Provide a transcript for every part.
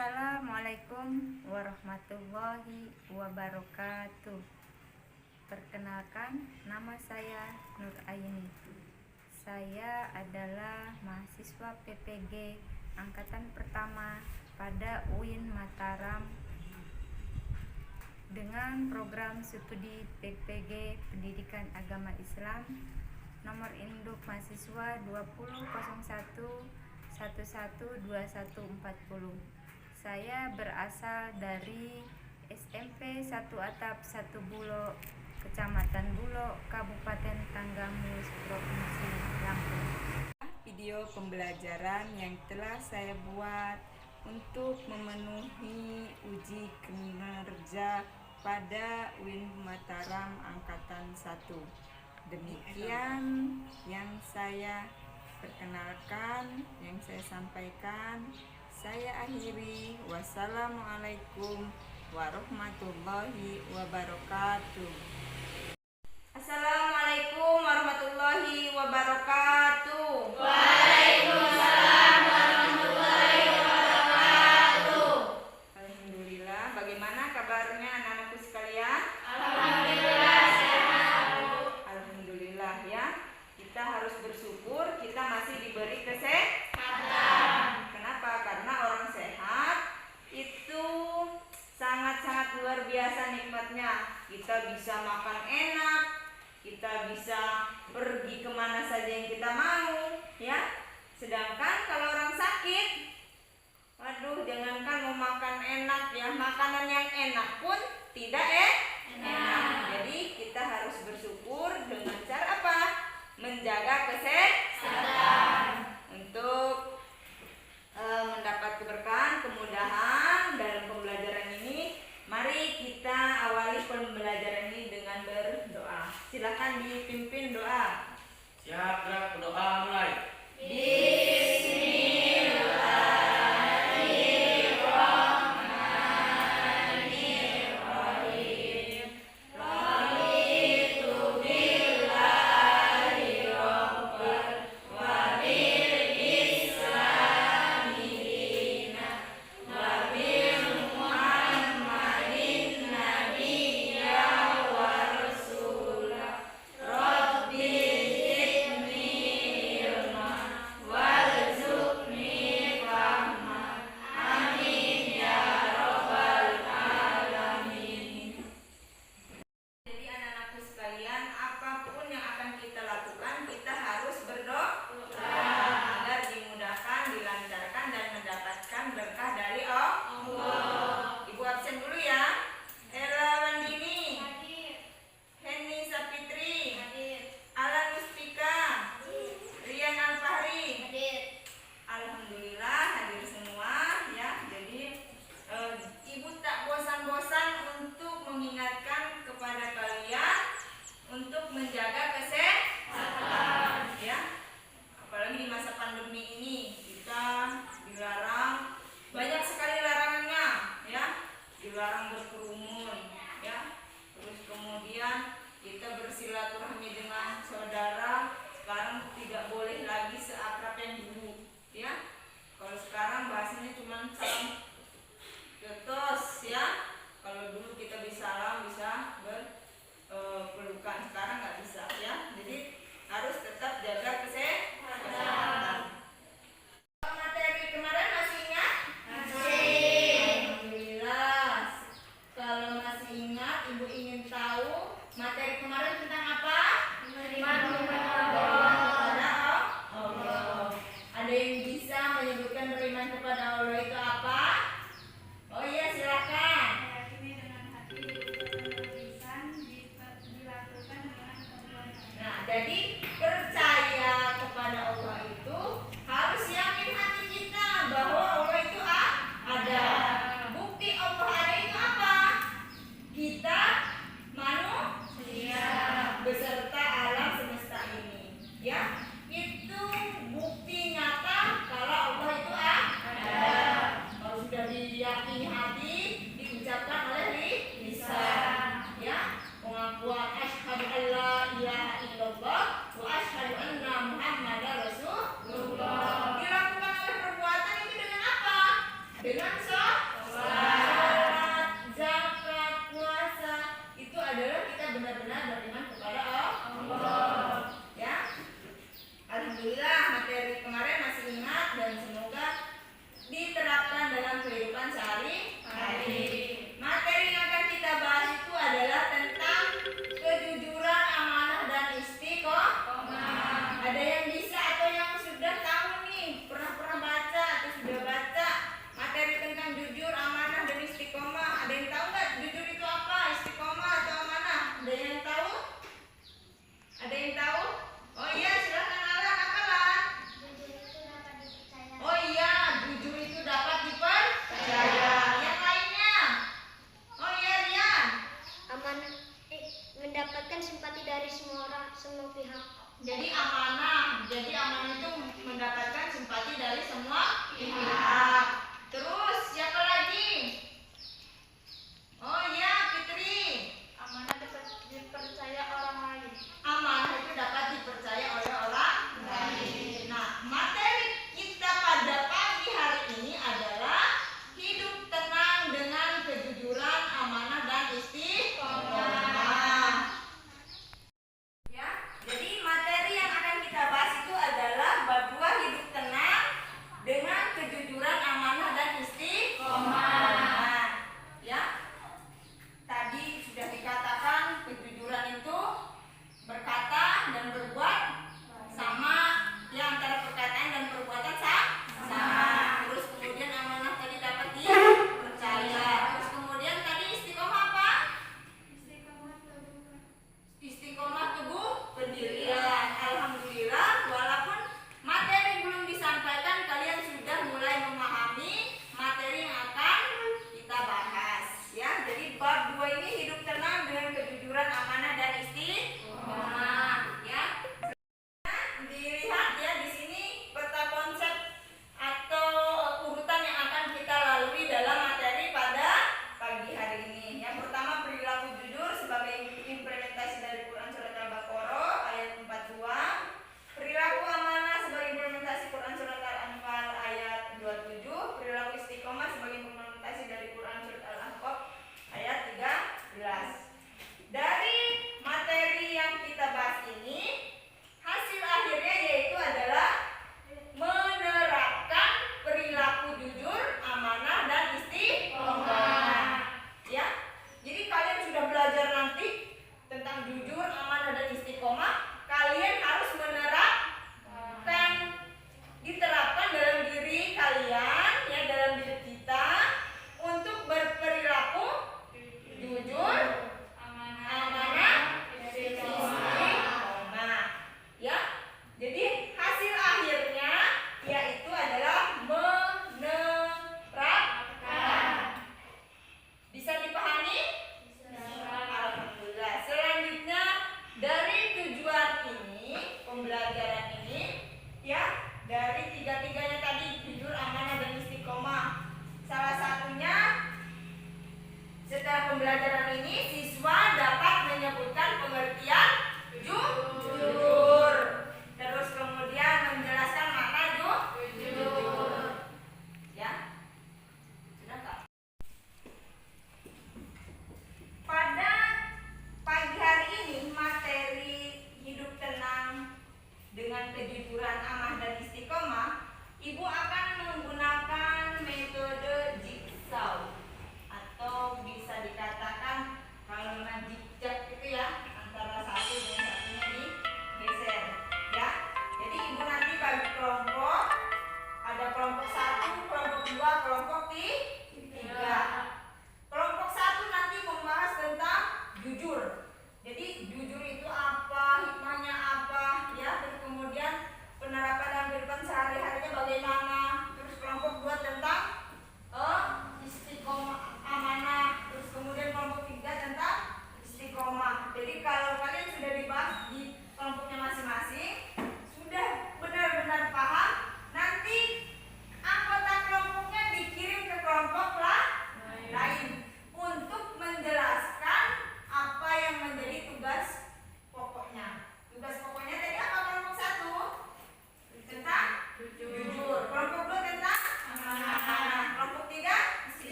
Assalamualaikum warahmatullahi wabarakatuh. Perkenalkan, nama saya Nur Aini. Saya adalah mahasiswa PPG angkatan pertama pada UIN Mataram dengan program studi PPG Pendidikan Agama Islam, nomor induk mahasiswa 20.01.112140. Saya berasal dari SMP 1 Atap 1 Bulog, Kecamatan Bulog, Kabupaten Tanggamus, Provinsi Lampung. Video pembelajaran yang telah saya buat untuk memenuhi uji kinerja pada UIN Mataram Angkatan 1. Demikian yang saya perkenalkan, yang saya sampaikan. Saya akhiri. Wassalamualaikum warahmatullahi wabarakatuh. Assalamualaikum warahmatullahi wabarakatuh. Waalaikumsalam warahmatullahi wabarakatuh. Alhamdulillah. Bagaimana kabarnya anak-anakku sekalian? Alhamdulillah sehat. Alhamdulillah ya. Kita harus bersyukur kita masih diberi kesehatan. Kenapa? Karena orang sehat itu sangat-sangat luar biasa nikmatnya. Kita bisa makan enak, kita bisa pergi kemana saja yang kita mau, ya. Sedangkan kalau orang sakit, waduh, jangankan mau makan enak ya, makanan yang enak pun tidak enak. Jadi kita harus bersyukur dengan cara apa? Menjaga kesehatan untuk mendapat keberkahan, kemudahan dalam pembelajaran ini. Mari kita awali pembelajaran ini dengan berdoa. Silakan dipimpin doa. Siap, gerak berdoa mulai. Menjaga kesehatan ya, apalagi di masa pandemi ini kita dilarang, banyak sekali larangannya ya, dilarang berkerumun ya, terus kemudian kita bersilaturahmi dengan saudara sekarang tidak boleh lagi seakrab yang dulu ya. Kalau sekarang bahasanya cuma salam jotos ya, kalau dulu kita bisa salam, bisa pelukan, sekarang nggak bisa ya. Jadi harus tetap jaga kesehatan. Materi kemarin masih ingat? Masih. Alhamdulillah. Kalau masih ingat, Ibu ingin tahu materi kemarin tentang apa? Beriman kepada Allah. Ada yang bisa menyebutkan beriman kepada Allah itu apa? Oh iya, silakan. Jadi percaya kepada Allah itu harus yakin hati kita bahwa Allah itu ada. Bukti Allah ada itu apa? Kita manusia beserta alam semesta ini. Ya, itu bukti nyata kalau Allah itu ada.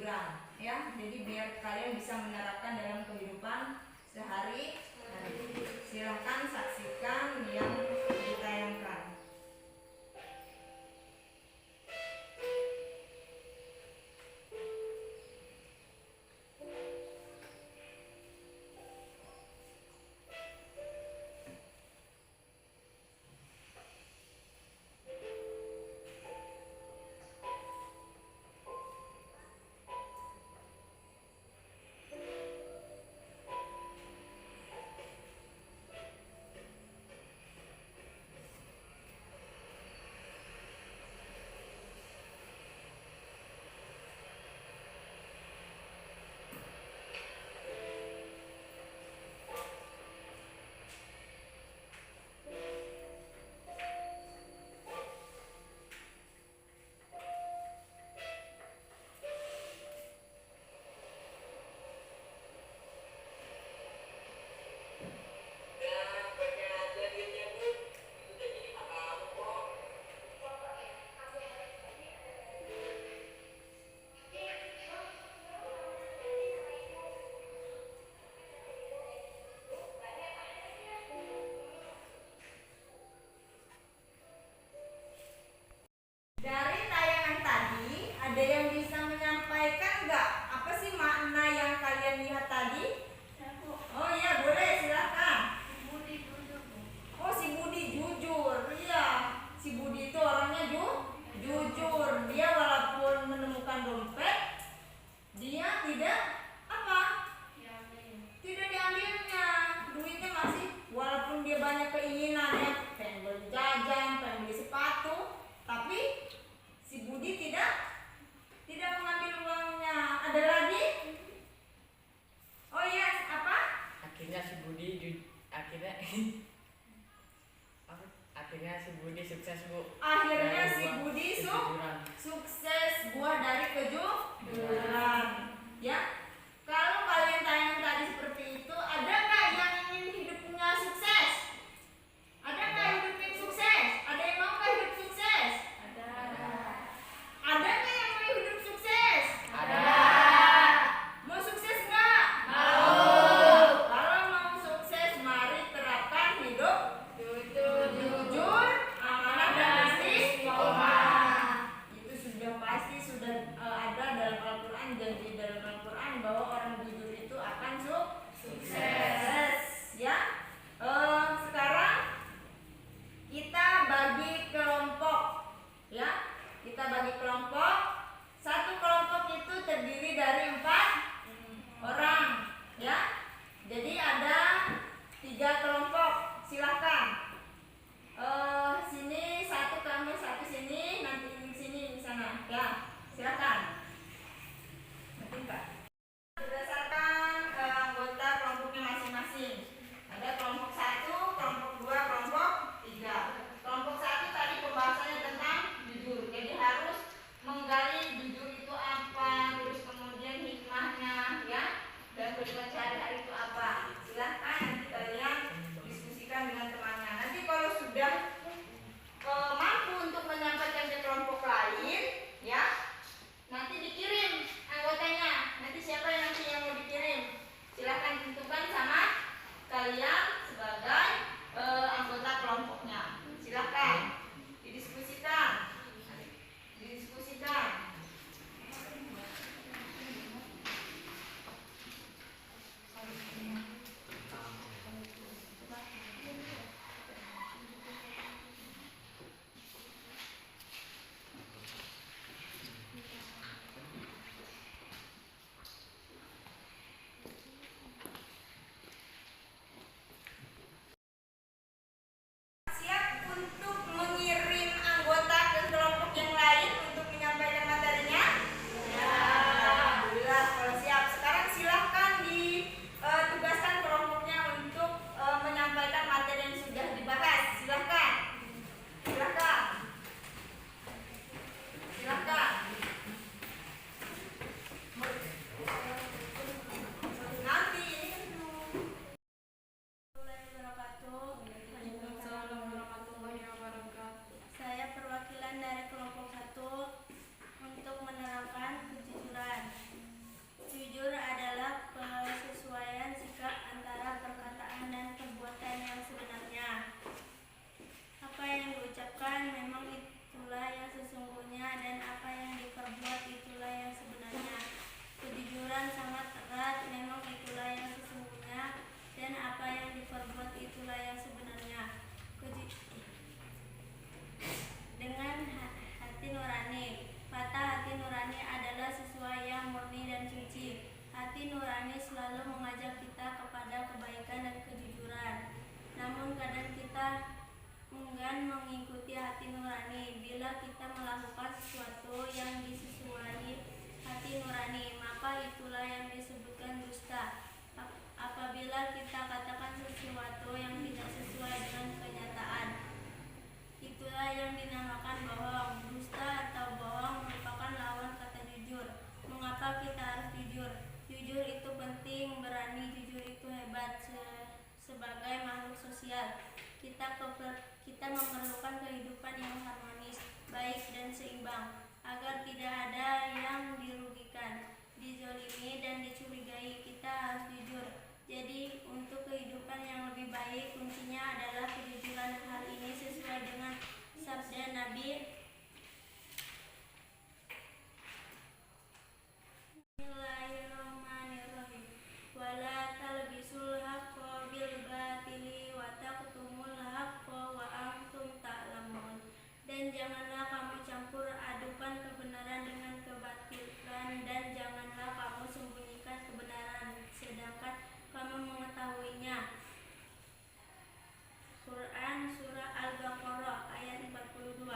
hiburan ya. Jadi biar kalian bisa menerapkan dalam kehidupan sehari-hari. Silahkan saksikan yang ditayangkan. kita enggan mengikuti hati nurani. Bila kita melakukan sesuatu yang disesuai hati nurani, maka itulah yang disebutkan dusta. Apabila kita katakan sesuatu yang tidak sesuai dengan kenyataan, itulah yang dinamakan bohong. Dusta atau bohong merupakan lawan kata jujur. Mengapa kita harus jujur? Jujur itu penting, berani jujur itu hebat. Sebagai makhluk sosial, kita memerlukan kehidupan yang harmonis, baik dan seimbang, agar tidak ada yang dirugikan, dizolimi dan dicurigai. Kita harus jujur. Jadi untuk kehidupan yang lebih baik, kuncinya adalah kejujuran. Hal ini sesuai dengan sabda Nabi, Bismillahirrahmanirrahim, wala talbisul haqqo bil batili wa taqtumul haqqo wa antum ta'lamun. Dan janganlah kamu campur adukan kebenaran dengan kebatilan, dan janganlah kamu sembunyikan kebenaran sedangkan kamu mengetahuinya. Quran Surah Al-Baqarah ayat 42.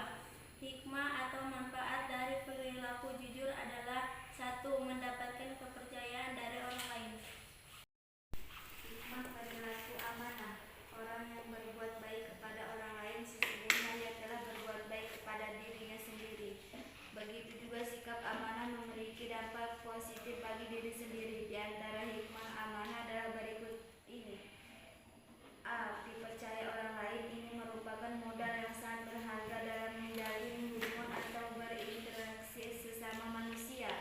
Hikmah atau manfaat dari perilaku jujur adalah: 1. Mendapatkan kepercayaan dari orang lain. Hikmah perilaku amanah. Orang yang berbuat baik kepada orang lain sesungguhnya ia telah berbuat baik kepada dirinya sendiri. Begitu juga sikap amanah memiliki dampak positif bagi diri sendiri. Di antara hikmah amanah adalah berikut ini. A. Dipercaya orang lain. Ini merupakan modal yang sangat berharga dalam menjalin hubungan atau berinteraksi sesama manusia.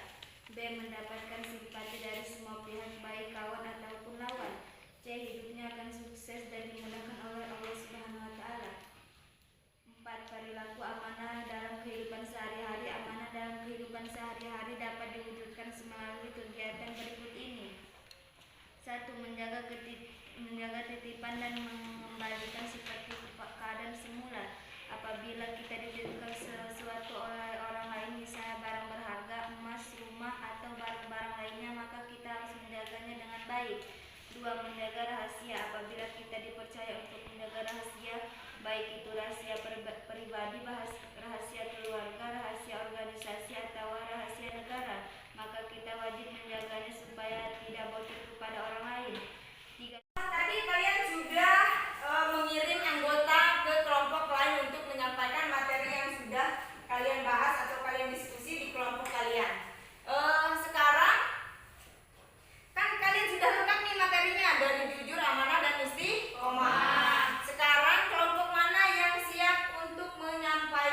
B. Mendapatkan simpati dari semua pihak, baik kawan ataupun lawan. C. Hidupnya akan sukses dan dimudahkan oleh Allah Subhanahu wa Ta'ala. 4. Perilaku amanah dalam kehidupan sehari-hari. Amanah dalam kehidupan sehari-hari dapat diwujudkan melalui kegiatan berikut ini. 1. Menjaga titipan dan mengembalikan seperti keadaan semula. Apabila kita dititipkan sesuatu oleh orang lain, misalnya barang berharga, emas, rumah, atau barang-barang lainnya, maka kita harus menjaganya dengan baik. 2. Menjaga rahasia. Apabila kita dipercaya untuk menjaga rahasia, baik itu rahasia pribadi, rahasia keluarga, rahasia organisasi, atau rahasia negara, maka kita wajib menjaganya supaya tidak bocor kepada orang lain. 3. Tadi kalian sudah mengirim anggota ke kelompok lain untuk menyampaikan materi yang sudah kalian bahas atau kalian diskusi di kelompok kalian. Sekarang kan kalian sudah lengkap nih materinya dari jujur, amanah, dan istiqomah. Sekarang kelompok mana yang siap untuk menyampaikan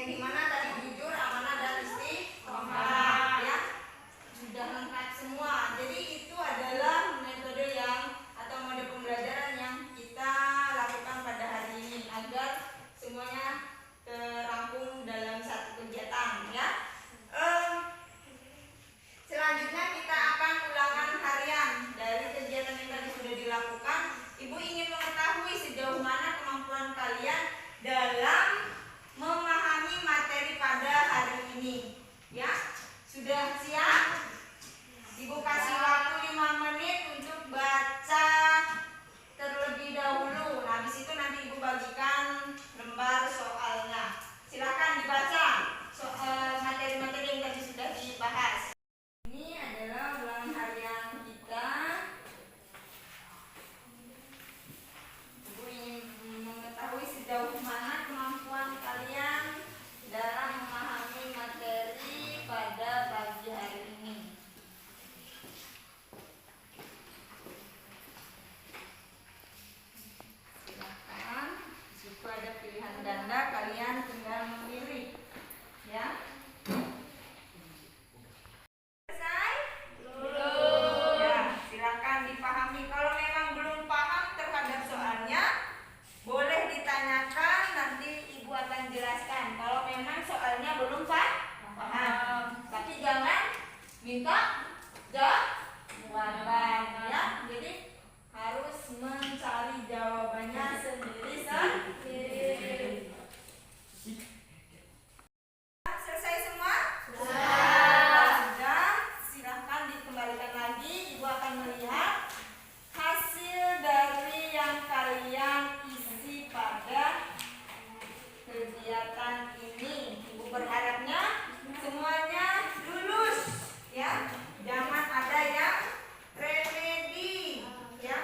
Kayak gimana tadi, jujur, amanah, dan istiqomah ya. Sudah lengkap semua. Jadi itu adalah metode yang atau mode pembelajaran yang kita lakukan pada hari ini agar semuanya terangkum dalam satu kegiatan ya. Selanjutnya kita akan ulangan harian dari kegiatan yang tadi sudah dilakukan. Ibu ingin mengetahui sejauh mana kemampuan kalian dalam memahami materi pada hari ini ya. Sudah siap? Ibu kasih waktu 5 menit untuk baca terlebih dahulu. Nah, habis itu nanti Ibu bagikan lembar soalnya. Silakan dibaca materi-materi yang tadi sudah dibahas. Ini adalah ulangan harian kita. Ibu ingin mengetahui sejauh mana kemampuan kalian dalam memahami materi pada pagi hari ini. Silakan. Di situ ada pilihan ganda, kalian tinggal memilih ya. Ya, silakan dipahami. Kalau memang belum paham terhadap soalnya, boleh ditanyakan, nanti Ibu akan jelaskan. Kalau memang soalnya belum paham, tapi jangan minta jawaban ya. Jadi harus mencari jawabannya sendiri-sendiri. Selesai semua? Sudah. Silahkan dikembalikan lagi. Ibu akan melihat hasil dari yang kalian isi pada kegiatan ini. Ibu berharapnya semuanya lulus ya. Jangan ada yang remedi ya.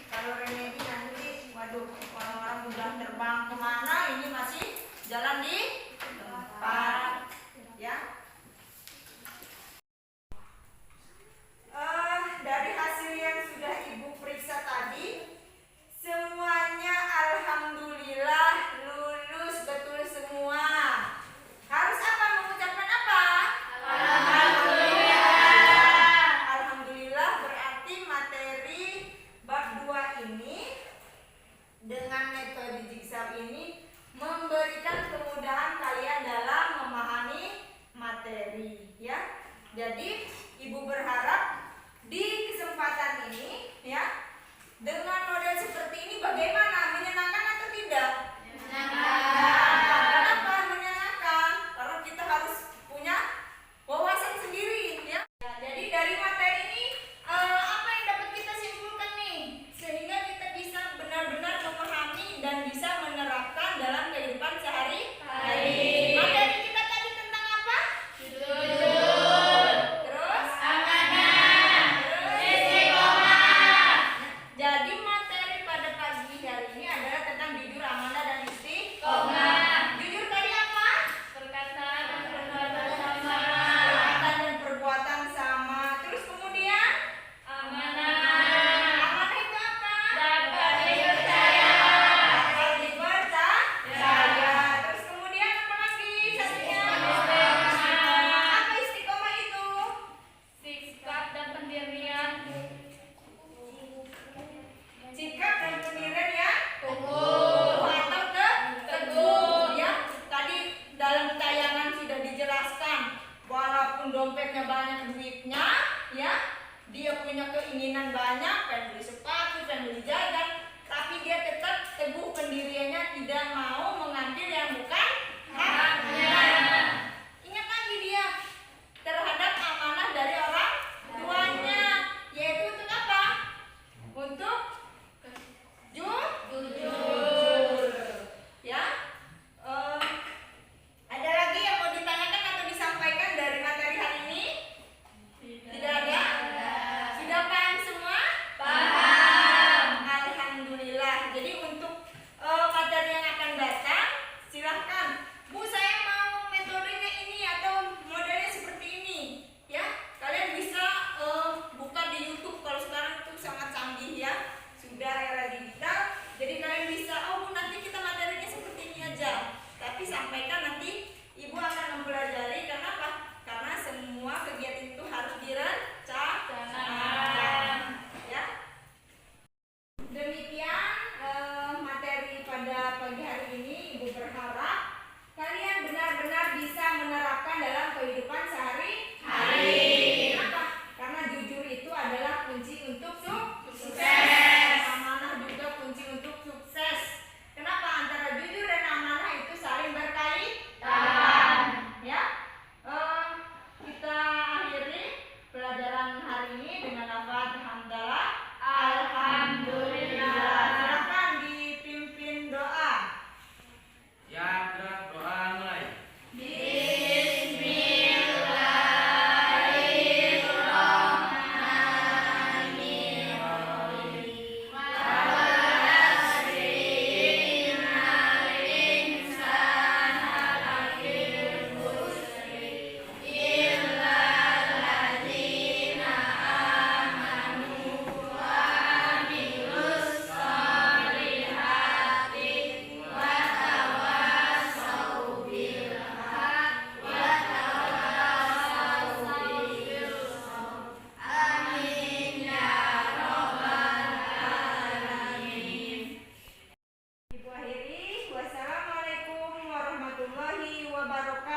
Kalau remedi nanti waduh, orang-orang udah terbang kemana, ini masih jalan di tempat ya. Dari hasil yang sudah Ibu periksa tadi, semuanya alhamdulillah lulus betul semua. Harus apa? Mengucapkan apa? Alhamdulillah berarti materi bab 2 ini dengan metode jigsaw ini memberikan kemudahan kalian dalam memahami materi ya. Jadi Ibu berharap di kesempatan ini ya, dengan model seperti ini bagaimana? Menyenangkan atau tidak? Kenapa menyenangkan? Karena kita harus punya wawasan sendiri ya. Jadi dari materi ini apa yang dapat kita simpulkan nih? Sehingga kita bisa benar-benar memahami dan bisa menerapkan dalam kehidupan sehari-hari. Materi kita tadi tentang apa? Terus? Jadi materi pada pagi hari ini adalah tentang jujur, amanah, dan istiqomah. Jujur tadi apa? Perkataan dan perbuatan sama. Terus kemudian amanah itu apa? Dapat dipercaya. Terus kemudian apa lagi satunya? Apa istiqomah itu? Sikap dan pendirian. Sikap dan pendirian ya teguh atau teguh ya. Tadi dalam tayangan sudah dijelaskan, walaupun dompetnya banyak duitnya ya, dia punya keinginan banyak, pengen beli sepatu, pengen beli jajan, tapi dia tetap teguh pendiriannya, tidak mau mengambil yang bukan haknya. Ingat lagi dia terhadap amanah dari orang tuanya, yaitu untuk apa? Untuk jujur ya. Ada lagi yang mau ditanyakan atau disampaikan dari materi hari ini? Tidak ada? Sudah paham semua? Paham. Alhamdulillah. Jadi untuk materi yang akan datang, silahkan, Bu, saya mau metodenya ini atau modelnya seperti ini ya. Kalian bisa buka di YouTube. Kalau sekarang itu sangat canggih ya, sudah era digital. Jadi kalian bisa, oh Bu, nanti kita materinya seperti ini aja, tapi sampaikan nanti pada pagi hari ini Ibu berharap kalian benar-benar bisa menerapkan dalam kehidupan sehari-hari. Kenapa? Karena jujur itu adalah kunci untuk sukses. Amanah juga kunci untuk sukses. Kenapa? Antara jujur dan amanah itu saling berkaitan. Ya, kita akhiri pelajaran hari ini dengan lafaz hamdalah. Alhamdulillah. Silakan dipimpin doa. Ya, gerak doa mulai. Ibu akhiri, wassalamualaikum warahmatullahi wabarakatuh.